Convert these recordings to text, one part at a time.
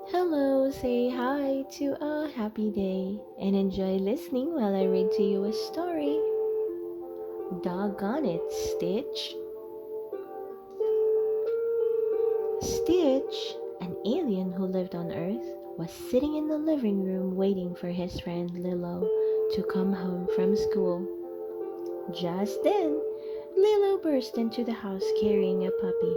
Hello, say hi to a happy day and enjoy listening while I read to you a story. Doggone it, Stitch. Stitch, an alien who lived on Earth, was sitting in the living room waiting for his friend Lilo to come home from school. Just then, Lilo burst into the house carrying a puppy.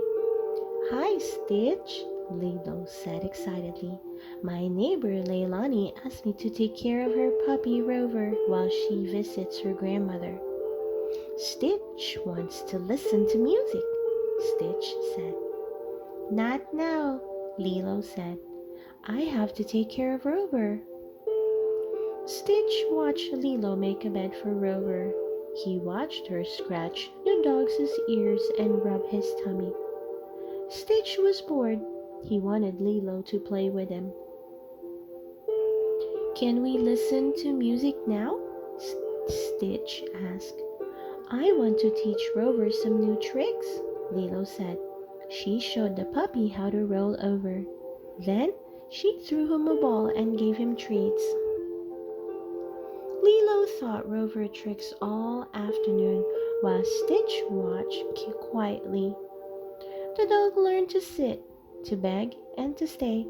Hi, Stitch, Lilo said excitedly. My neighbor Leilani asked me to take care of her puppy Rover while she visits her grandmother. Stitch wants to listen to music, Stitch said. Not now, Lilo said. I have to take care of Rover. Stitch watched Lilo make a bed for Rover. He watched her scratch the dog's ears and rub his tummy. Stitch was bored. He wanted Lilo to play with him. Can we listen to music now? Stitch asked. I want to teach Rover some new tricks, Lilo said. She showed the puppy how to roll over. Then she threw him a ball and gave him treats. Lilo thought Rover tricks all afternoon while Stitch watched quietly. The dog learned to sit, to beg, and to stay.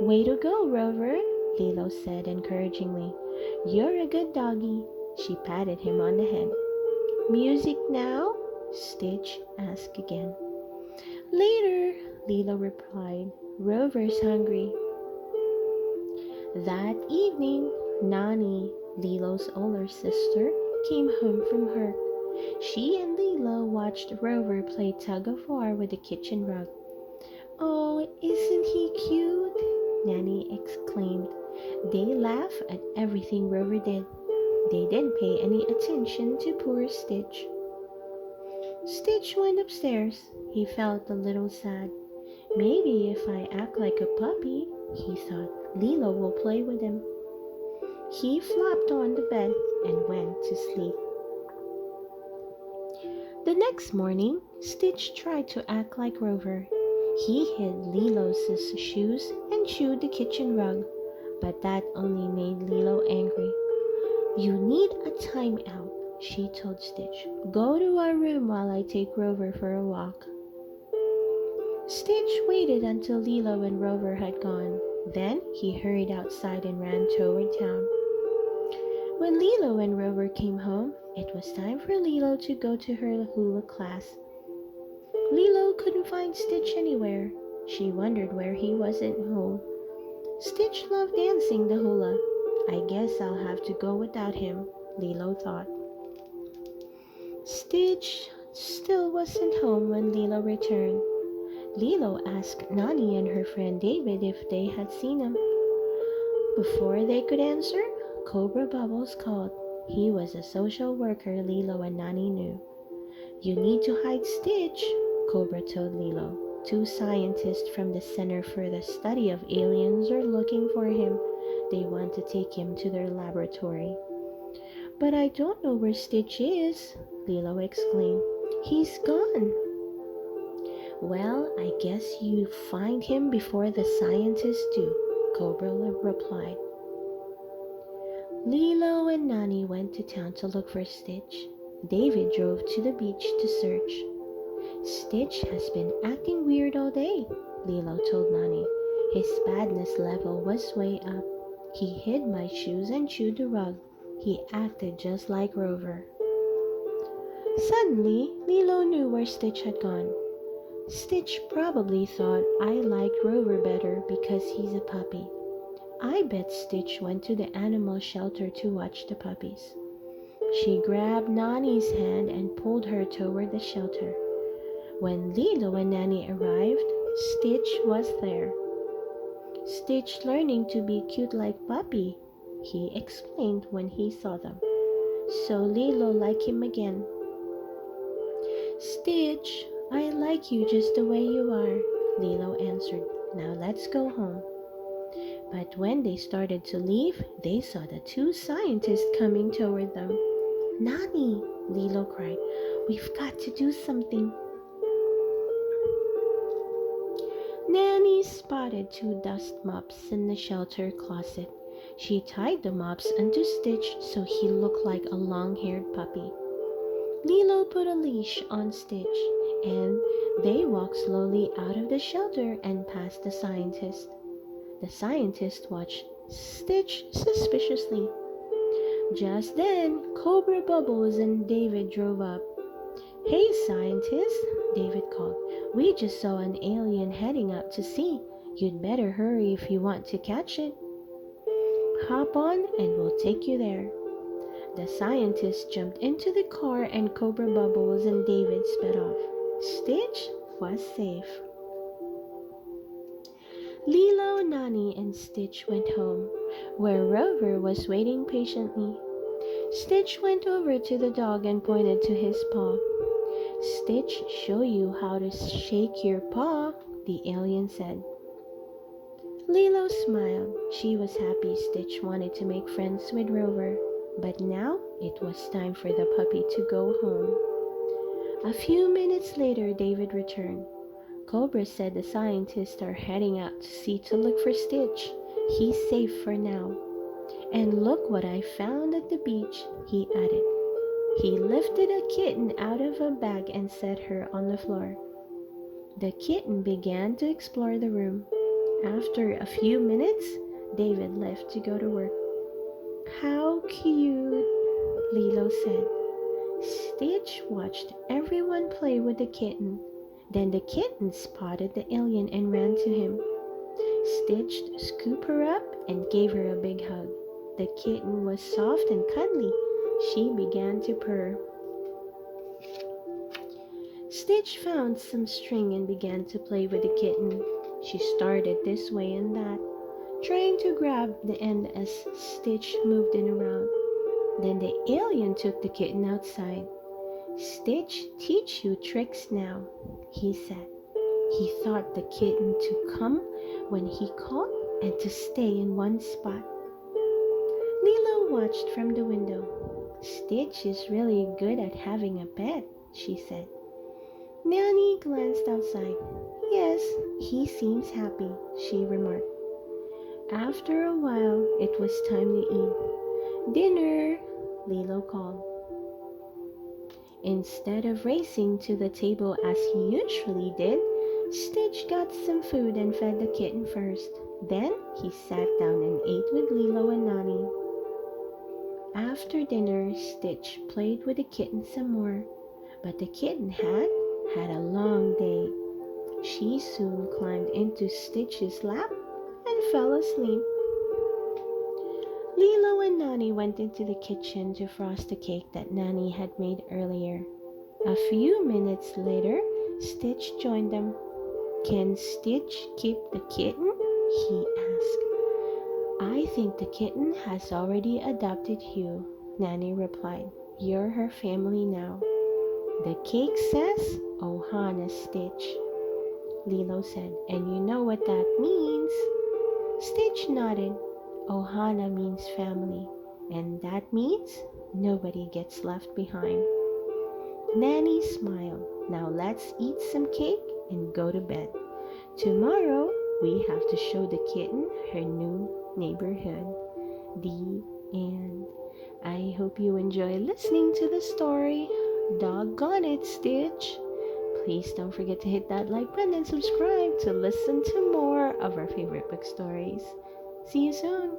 Way to go, Rover, Lilo said encouragingly. You're a good doggy. She patted him on the head. Music now? Stitch asked again. Later, Lilo replied. Rover's hungry. That evening, Nani, Lilo's older sister, came home from work. She and Lilo watched Rover play tug of war with the kitchen rug. Oh, isn't he cute? Nanny exclaimed. They laughed at everything Rover did. They didn't pay any attention to poor Stitch. Stitch went upstairs. He felt a little sad. Maybe if I act like a puppy, he thought, Lilo will play with him. He flopped on the bed and went to sleep. The next morning, Stitch tried to act like Rover. He hid Lilo's shoes and chewed the kitchen rug, but that only made Lilo angry. You need a timeout, she told Stitch. Go to our room while I take Rover for a walk. Stitch waited until Lilo and Rover had gone. Then he hurried outside and ran toward town. When Lilo and Rover came home, it was time for Lilo to go to her hula class. Lilo couldn't find Stitch anywhere. She wondered where he wasn't home. Stitch loved dancing the hula. I guess I'll have to go without him, Lilo thought. Stitch still wasn't home when Lilo returned. Lilo asked Nani and her friend David if they had seen him. Before they could answer, Cobra Bubbles called. He was a social worker Lilo and Nani knew. You need to hide Stitch, Cobra told Lilo. Two scientists from the Center for the Study of Aliens are looking for him. They want to take him to their laboratory. But I don't know where Stitch is, Lilo exclaimed. He's gone. Well, I guess you find him before the scientists do, Cobra replied. Lilo and Nani went to town to look for Stitch. David drove to the beach to search. Stitch has been acting weird all day, Lilo told Nani. His badness level was way up. He hid my shoes and chewed the rug. He acted just like Rover. Suddenly, Lilo knew where Stitch had gone. Stitch probably thought I liked Rover better because he's a puppy. I bet Stitch went to the animal shelter to watch the puppies. She grabbed Nani's hand and pulled her toward the shelter. When Lilo and Nani arrived, Stitch was there. Stitch learning to be cute like Puppy, he explained when he saw them. So Lilo liked him again. Stitch, I like you just the way you are, Lilo answered. Now let's go home. But when they started to leave, they saw the two scientists coming toward them. Nani, Lilo cried, we've got to do something. Nanny spotted 2 dust mops in the shelter closet. She tied the mops onto Stitch so he looked like a long-haired puppy. Lilo put a leash on Stitch, and they walked slowly out of the shelter and past the scientist. The scientist watched Stitch suspiciously. Just then, Cobra Bubbles and David drove up. "Hey, scientist," David called. "We just saw an alien heading out to sea. You'd better hurry if you want to catch it." "Hop on and we'll take you there." The scientist jumped into the car and Cobra Bubbles and David sped off. Stitch was safe. Lilo, Nani, and Stitch went home, where Rover was waiting patiently. Stitch went over to the dog and pointed to his paw. "Stitch, show you how to shake your paw," the alien said. Lilo smiled. She was happy Stitch wanted to make friends with Rover, but now it was time for the puppy to go home. A few minutes later, David returned. "Cobra said the scientists are heading out to sea to look for Stitch. He's safe for now. And look what I found at the beach," he added. He lifted a kitten out of a bag and set her on the floor. The kitten began to explore the room. After a few minutes, David left to go to work. "How cute," Lilo said. Stitch watched everyone play with the kitten. Then the kitten spotted the alien and ran to him. Stitch scooped her up and gave her a big hug. The kitten was soft and cuddly. She began to purr. Stitch found some string and began to play with the kitten. She started this way and that, trying to grab the end as Stitch moved it around. Then the alien took the kitten outside. "Stitch, teach you tricks now," he said. He taught the kitten to come when he called and to stay in one spot. Lilo watched from the window. "Stitch is really good at having a pet," she said. Nanny glanced outside. "Yes, he seems happy," she remarked. After a while, it was time to eat. "Dinner," Lilo called. Instead of racing to the table as he usually did, Stitch got some food and fed the kitten first. Then he sat down and ate with Lilo and Nani. After dinner, Stitch played with the kitten some more, but the kitten had a long day. She soon climbed into Stitch's lap and fell asleep. Lilo and Nani went into the kitchen to frost the cake that Nani had made earlier. A few minutes later, Stitch joined them. "Can Stitch keep the kitten?" he asked. "I think the kitten has already adopted you," Nani replied. "You're her family now." "The cake says, 'Ohana, Stitch,'" Lilo said. "And you know what that means?" Stitch nodded. "Ohana means family, and that means nobody gets left behind." Nanny smiled. "Now let's eat some cake and go to bed. Tomorrow we have to show the kitten her new neighborhood." The end. I hope you enjoy listening to the story. Doggone it, Stitch. Please don't forget to hit that like button and subscribe to listen to more of our favorite book stories. See you soon.